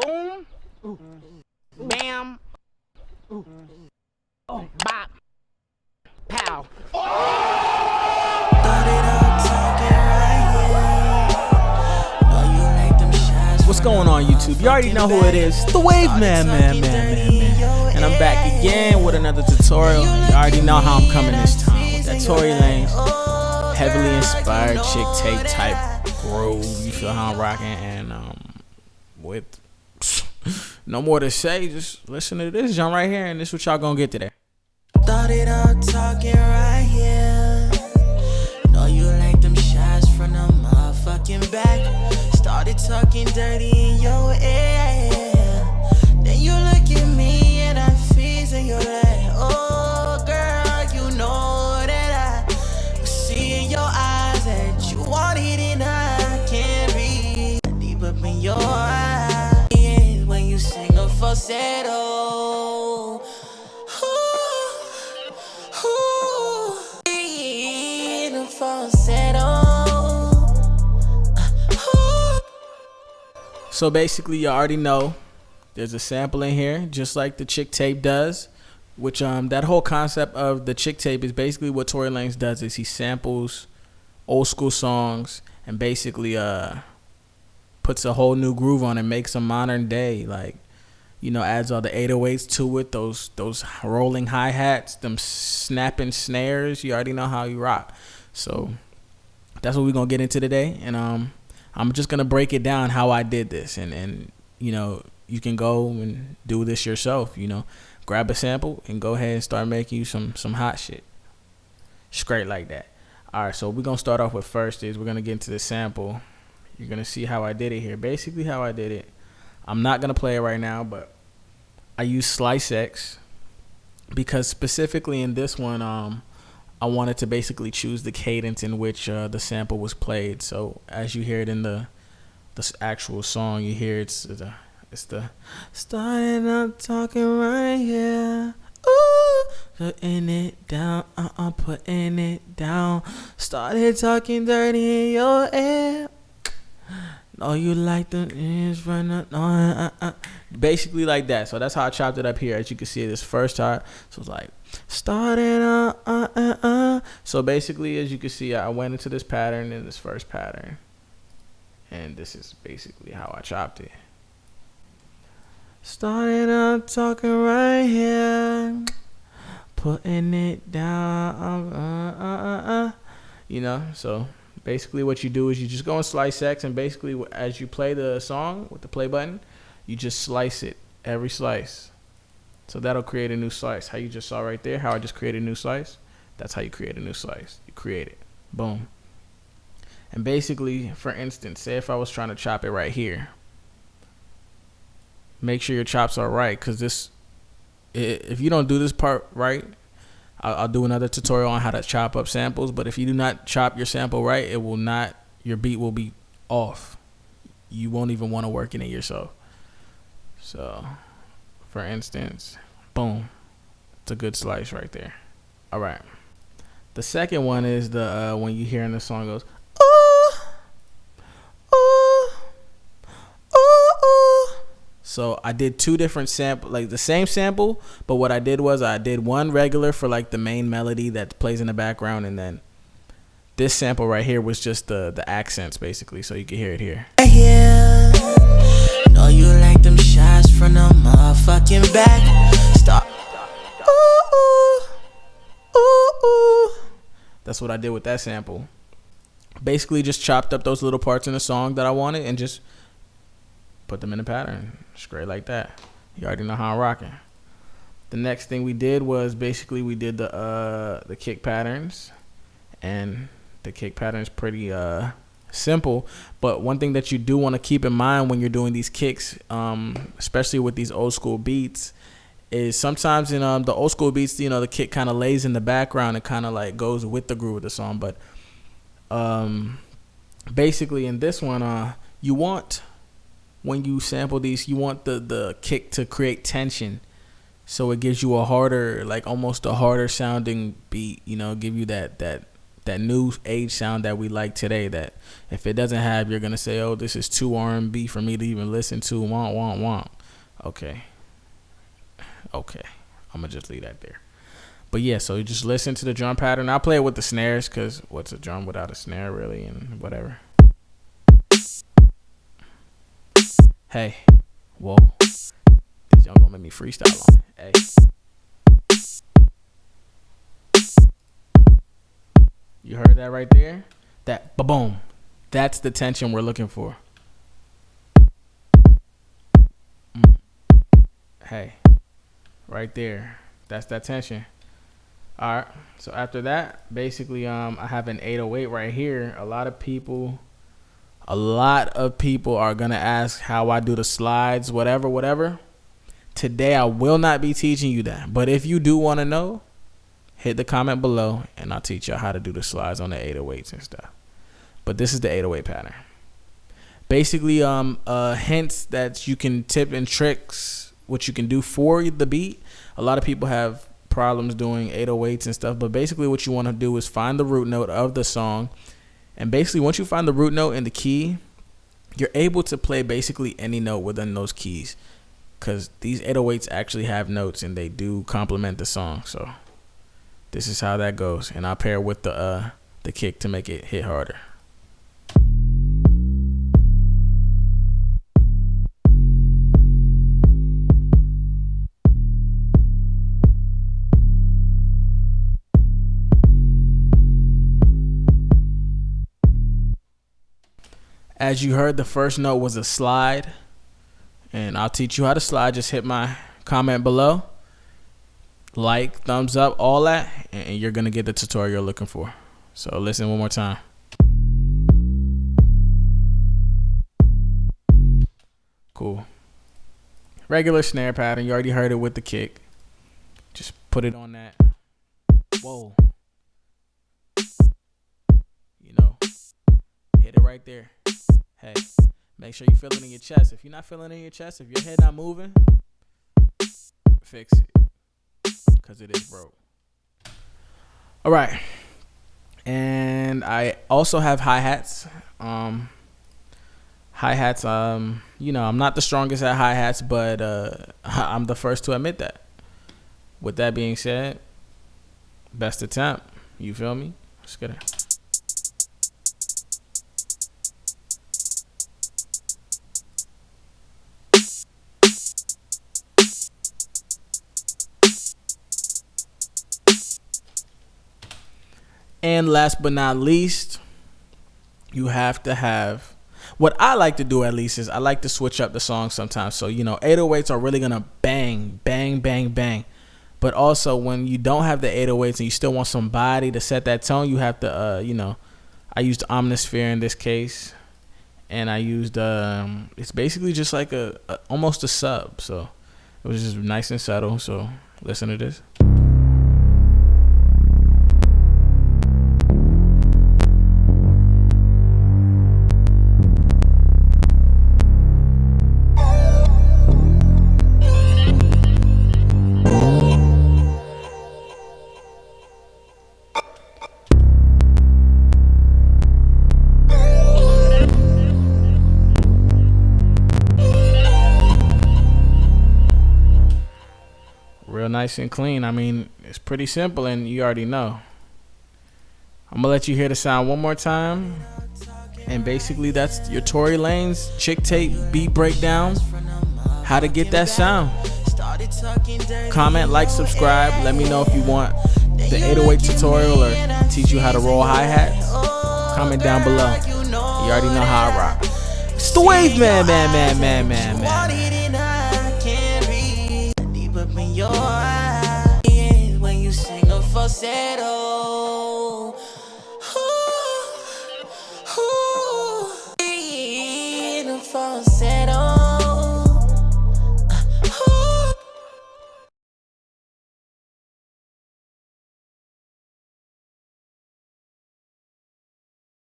Boom. Bam. Bop. Pow. What's going on, YouTube? You already know who it is. The Wave Man. And I'm back again with another tutorial. You already know how I'm coming this time with that Tory Lanez heavily inspired chick tape type groove. You feel how I'm rocking? And with no more to say, just listen to this jump right here, and this is what y'all gonna get today. Started out talking right here. Know you like them shots from the motherfucking back. Started talking dirty in your ear. Then you look at me and I feel in your leg. Oh girl, you know that I see in your eyes that you want it and I can't read. Deep up in your eyes when you sing a falsetto. So basically, you already know there's a sample in here, just like the chick tape does. Which that whole concept of the chick tape is basically what Tory Lanez does is he samples old school songs and basically puts a whole new groove on it, makes them modern day, like, you know, adds all the 808s to it, those rolling hi-hats, them snapping snares. You already know how you rock. So that's what we're gonna get into today, and I'm just gonna break it down how I did this, and you know, you can go and do this yourself. You know, grab a sample and go ahead and start making you some hot shit straight like that. All right, so we're gonna start off with first is we're gonna get into the sample. You're gonna see how I did it here. Basically how I did it. I'm not gonna play it right now, but I use Slice X because specifically in this one, I wanted to basically choose the cadence in which the sample was played. So as you hear it in the actual song, you hear it's the starting up talking right here. Ooh, putting it down, putting it down. Started talking dirty in your ear. Oh, you like the is running on, basically like that. So that's how I chopped it up here. As you can see, this first part, so it's like starting So basically, as you can see, I went into this pattern in this first pattern, and this is basically how I chopped it. Starting out talking right here, putting it down, you know. So basically what you do is you just go and Slice X, and basically as you play the song with the play button, you just slice it, every slice. So that'll create a new slice. How you just saw right there, how I just created a new slice. That's how you create a new slice. You create it. Boom. And basically, for instance, say if I was trying to chop it right here. Make sure your chops are right, because this, if you don't do this part right, I'll do another tutorial on how to chop up samples. But if you do not chop your sample right, it will not, your beat will be off. You won't even want to work in it yourself. So, for instance, boom, it's a good slice right there. All right. The second one is the when you hear in the song goes, ooh, ooh, ooh, ooh. So I did two different sample, like the same sample, but what I did was I did one regular for like the main melody that plays in the background, and then this sample right here was just the accents basically, so you can hear it here. Yeah, know you like them shots from the motherfucking back. Stop. Ooh, ooh, ooh, ooh. That's what I did with that sample. Basically just chopped up those little parts in the song that I wanted and just put them in a pattern straight like that. You already know how I'm rocking. The next thing we did was basically we did the kick patterns, and the kick pattern is pretty simple, but one thing that you do want to keep in mind when you're doing these kicks, especially with these old school beats, is sometimes in the old school beats, you know, the kick kind of lays in the background and kind of like goes with the groove of the song. But basically in this one, you want, when you sample these, you want the kick to create tension, so it gives you a harder, like almost a harder sounding beat, you know, give you that that new age sound that we like today, that if it doesn't have, you're gonna say, oh, this is too R&B for me to even listen to. Want. Okay, I'm gonna just leave that there. But yeah, so you just listen to the drum pattern. I'll play it with the snares, because what's a drum without a snare, really, and whatever. Hey, whoa, this y'all gonna make me freestyle on it. Hey. You heard that right there? That ba-boom. That's the tension we're looking for. Hey, right there. That's that tension. All right. So after that, basically, I have an 808 right here. A lot of people are gonna ask how I do the slides, whatever. Today, I will not be teaching you that. But if you do want to know, hit the comment below, and I'll teach you how to do the slides on the 808s and stuff. But this is the 808 pattern. Basically, hints that you can tip and tricks what you can do for the beat. A lot of people have problems doing 808s and stuff, but basically what you want to do is find the root note of the song. And basically, once you find the root note in the key, you're able to play basically any note within those keys, because these 808s actually have notes and they do complement the song. So this is how that goes, and I'll pair with the kick to make it hit harder. As you heard, the first note was a slide, and I'll teach you how to slide. Just hit my comment below. Like, thumbs up, all that, and you're gonna get the tutorial you're looking for. So listen one more time. Cool. Regular snare pattern. You already heard it with the kick. Just put it on that. Whoa. You know, hit it right there. Hey, make sure you feel it in your chest. If you're not feeling it in your chest, if your head not moving, fix it, because it is broke. All right. And I also have hi-hats. Hi-hats, you know, I'm not the strongest at hi-hats, but I'm the first to admit that. With that being said, best attempt. You feel me? Let's get it. And last but not least, you have to have, what I like to do at least is I like to switch up the song sometimes. So, you know, 808s are really going to bang, bang, bang, bang. But also when you don't have the 808s and you still want some body to set that tone, you have to, you know, I used Omnisphere in this case. And I used, it's basically just like almost a sub. So it was just nice and subtle. So listen to this. Real nice and clean. I mean, it's pretty simple, and you already know. I'm gonna let you hear the sound one more time, and basically that's your Tory Lanez chick tape beat breakdown. How to get that sound. Comment, like, subscribe. Let me know if you want the 808 tutorial or teach you how to roll hi-hats. Comment down below. You already know how I rock. It's the wave, man. Deep up in your eyes when you sing a falsetto.